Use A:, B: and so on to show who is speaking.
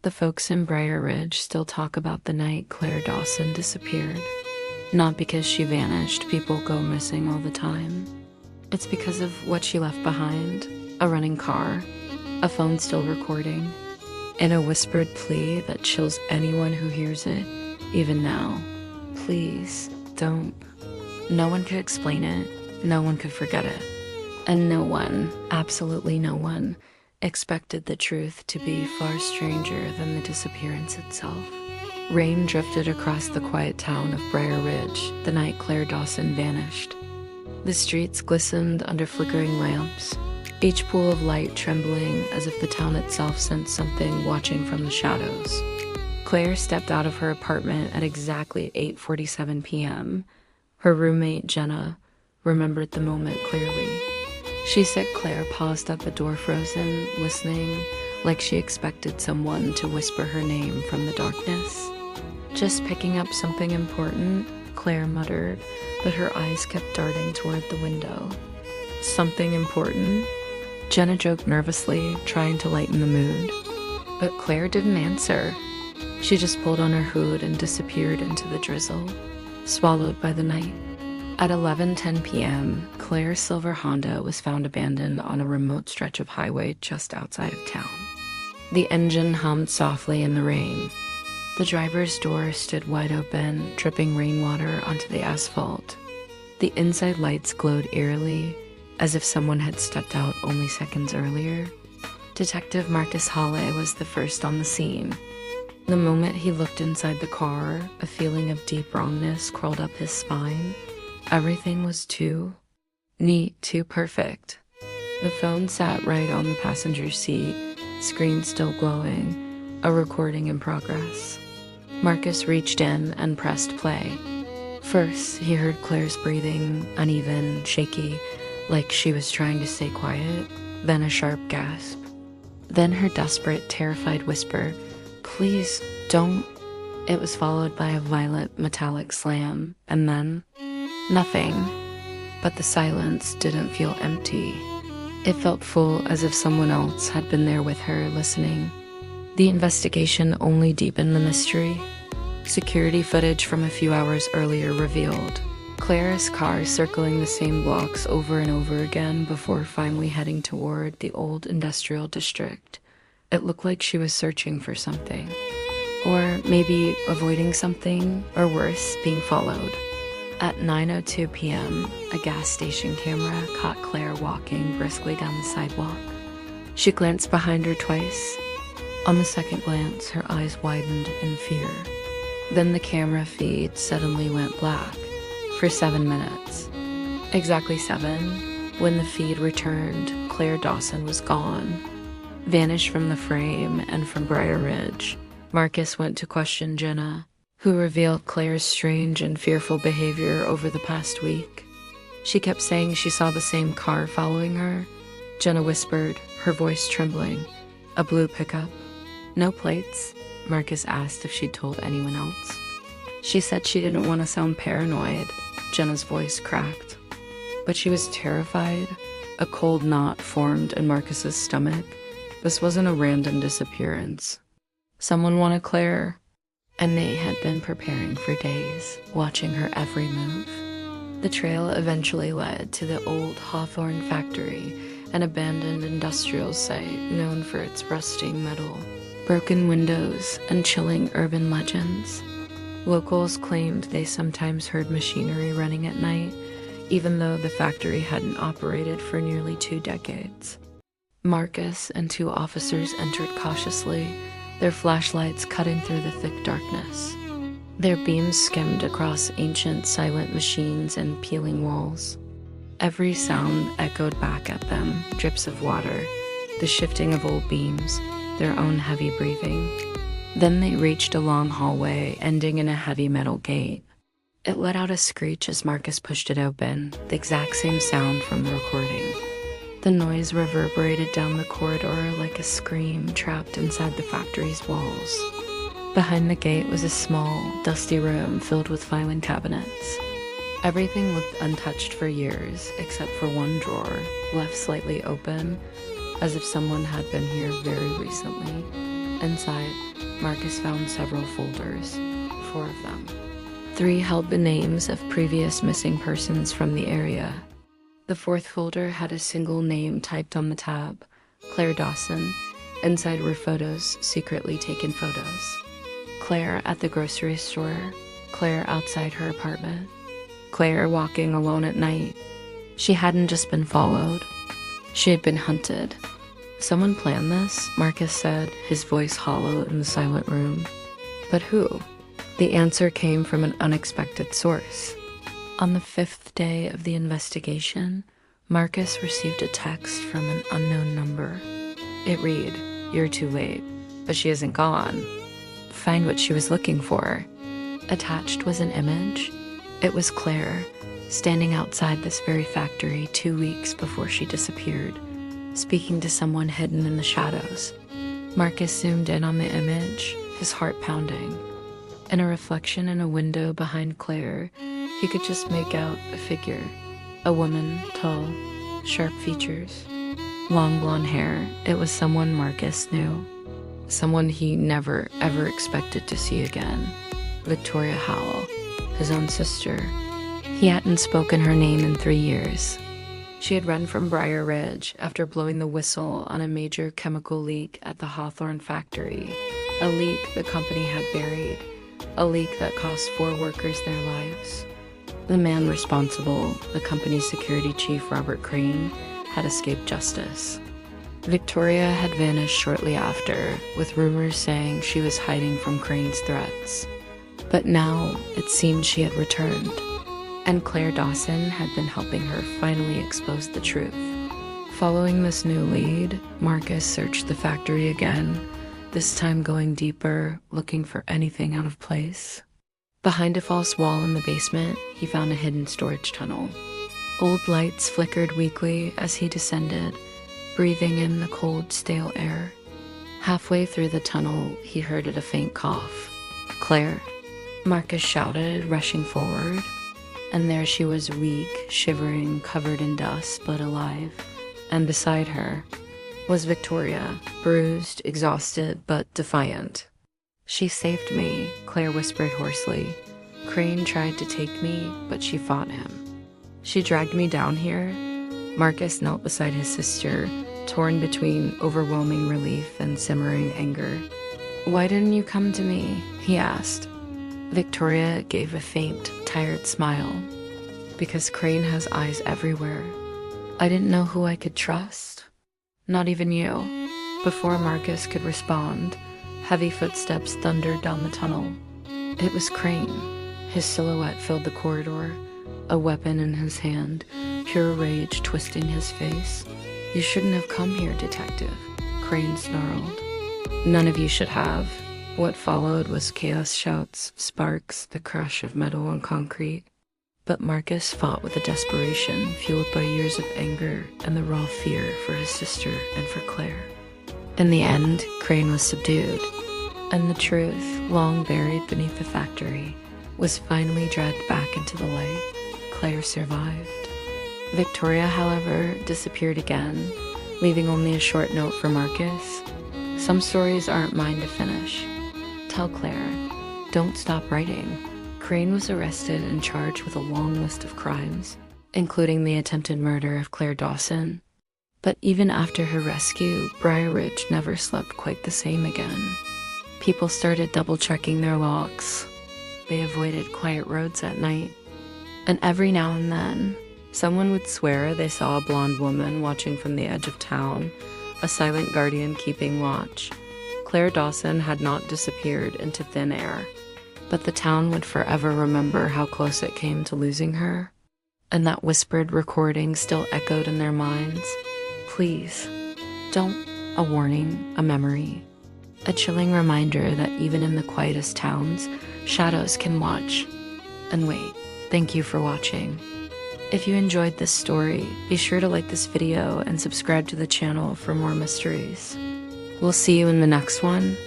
A: The folks in Briar Ridge still talk about the night Claire Dawson disappeared. Not because she vanished, people go missing all the time. It's because of what she left behind: a running car, a phone still recording, and a whispered plea that chills anyone who hears it, even now. Please, don't. No one could explain it, no one could forget it. And no one, absolutely no one, expected the truth to be far stranger than the disappearance itself. Rain drifted across the quiet town of Briar Ridge the night Claire Dawson vanished. The streets glistened under flickering lamps, each pool of light trembling as if the town itself sensed something watching from the shadows. Claire stepped out of her apartment at exactly 8:47 p.m. Her roommate, Jenna, remembered the moment clearly. She said Claire paused at the door frozen, listening, like she expected someone to whisper her name from the darkness. "Just picking up something important," Claire muttered, but her eyes kept darting toward the window. "Something important?" Jenna joked nervously, trying to lighten the mood. But Claire didn't answer. She just pulled on her hood and disappeared into the drizzle, swallowed by the night. At 11:10 p.m., Claire's silver Honda was found abandoned on a remote stretch of highway just outside of town. The engine hummed softly in the rain. The driver's door stood wide open, dripping rainwater onto the asphalt. The inside lights glowed eerily, as if someone had stepped out only seconds earlier. Detective Marcus Hale was the first on the scene. The moment he looked inside the car, a feeling of deep wrongness crawled up his spine. Everything was too neat, too perfect. The phone sat right on the passenger seat, screen still glowing, a recording in progress. Marcus reached in and pressed play. First, he heard Claire's breathing, uneven, shaky, like she was trying to stay quiet, then a sharp gasp. Then her desperate, terrified whisper, "Please, don't." It was followed by a violent, metallic slam, and then nothing. But the silence didn't feel empty. It felt full, as if someone else had been there with her, listening. The investigation only deepened the mystery. Security footage from a few hours earlier revealed Claire's car circling the same blocks over and over again before finally heading toward the old industrial district. It looked like she was searching for something. Or maybe avoiding something, or worse, being followed. At 9:02 p.m., a gas station camera caught Claire walking briskly down the sidewalk. She glanced behind her twice. On the second glance, her eyes widened in fear. Then the camera feed suddenly went black for 7 minutes. Exactly 7. When the feed returned, Claire Dawson was gone, vanished from the frame and from Briar Ridge. Marcus went to question Jenna, who revealed Claire's strange and fearful behavior over the past week. She kept saying she saw the same car following her. Jenna whispered, her voice trembling, "A blue pickup." "No plates?" Marcus asked if she'd told anyone else. She said she didn't want to sound paranoid. Jenna's voice cracked. But she was terrified. A cold knot formed in Marcus's stomach. This wasn't a random disappearance. Someone wanted Claire, and they had been preparing for days, watching her every move. The trail eventually led to the old Hawthorne factory, an abandoned industrial site known for its rusting metal, broken windows, and chilling urban legends. Locals claimed they sometimes heard machinery running at night, even though the factory hadn't operated for nearly 2 decades. Marcus and 2 officers entered cautiously, their flashlights cutting through the thick darkness. Their beams skimmed across ancient, silent machines and peeling walls. Every sound echoed back at them, drips of water, the shifting of old beams, their own heavy breathing. Then they reached a long hallway, ending in a heavy metal gate. It let out a screech as Marcus pushed it open, the exact same sound from the recording. The noise reverberated down the corridor like a scream trapped inside the factory's walls. Behind the gate was a small, dusty room filled with filing cabinets. Everything looked untouched for years, except for one drawer, left slightly open, as if someone had been here very recently. Inside, Marcus found several folders, 4 of them. 3 held the names of previous missing persons from the area. The 4th folder had a single name typed on the tab, Claire Dawson. Inside were photos, secretly taken photos. Claire at the grocery store, Claire outside her apartment, Claire walking alone at night. She hadn't just been followed, she had been hunted. Someone planned this, Marcus said, his voice hollow in the silent room. But who? The answer came from an unexpected source. On the 5th day of the investigation, Marcus received a text from an unknown number. It read, "You're too late, but she isn't gone. Find what she was looking for." Attached was an image. It was Claire, standing outside this very factory 2 weeks before she disappeared, speaking to someone hidden in the shadows. Marcus zoomed in on the image, his heart pounding. In a reflection in a window behind Claire, he could just make out a figure. A woman, tall, sharp features, long blonde hair. It was someone Marcus knew. Someone he never, ever expected to see again. Victoria Hale, his own sister. He hadn't spoken her name in 3 years. She had run from Briar Ridge after blowing the whistle on a major chemical leak at the Hawthorne factory. A leak the company had buried. A leak that cost 4 workers their lives. The man responsible, the company's security chief Robert Crane, had escaped justice. Victoria had vanished shortly after, with rumors saying she was hiding from Crane's threats. But now it seemed she had returned, and Claire Dawson had been helping her finally expose the truth. Following this new lead, Marcus searched the factory again, this time going deeper, looking for anything out of place. Behind a false wall in the basement, he found a hidden storage tunnel. Old lights flickered weakly as he descended, breathing in the cold, stale air. Halfway through the tunnel, he heard a faint cough. "Claire," Marcus shouted, rushing forward. And there she was, weak, shivering, covered in dust, but alive. And beside her was Victoria, bruised, exhausted, but defiant. "She saved me," Claire whispered hoarsely. "Crane tried to take me, but she fought him. She dragged me down here." Marcus knelt beside his sister, torn between overwhelming relief and simmering anger. "Why didn't you come to me?" he asked. Victoria gave a faint, tired smile. "Because Crane has eyes everywhere. I didn't know who I could trust. Not even you." Before Marcus could respond, heavy footsteps thundered down the tunnel. It was Crane. His silhouette filled the corridor, a weapon in his hand, pure rage twisting his face. "You shouldn't have come here, Detective," Crane snarled. "None of you should have." What followed was chaos, shouts, sparks, the crush of metal on concrete. But Marcus fought with a desperation fueled by years of anger and the raw fear for his sister and for Claire. In the end, Crane was subdued, and the truth, long buried beneath the factory, was finally dragged back into the light. Claire survived. Victoria, however, disappeared again, leaving only a short note for Marcus. "Some stories aren't mine to finish. Tell Claire. Don't stop writing." Crane was arrested and charged with a long list of crimes, including the attempted murder of Claire Dawson. But even after her rescue, Briar Ridge never slept quite the same again. People started double-checking their logs. They avoided quiet roads at night. And every now and then, someone would swear they saw a blonde woman watching from the edge of town, a silent guardian keeping watch. Claire Dawson had not disappeared into thin air, but the town would forever remember how close it came to losing her. And that whispered recording still echoed in their minds. "Please, don't." A warning, a memory. A chilling reminder that even in the quietest towns, shadows can watch and wait. Thank you for watching. If you enjoyed this story, be sure to like this video and subscribe to the channel for more mysteries. We'll see you in the next one.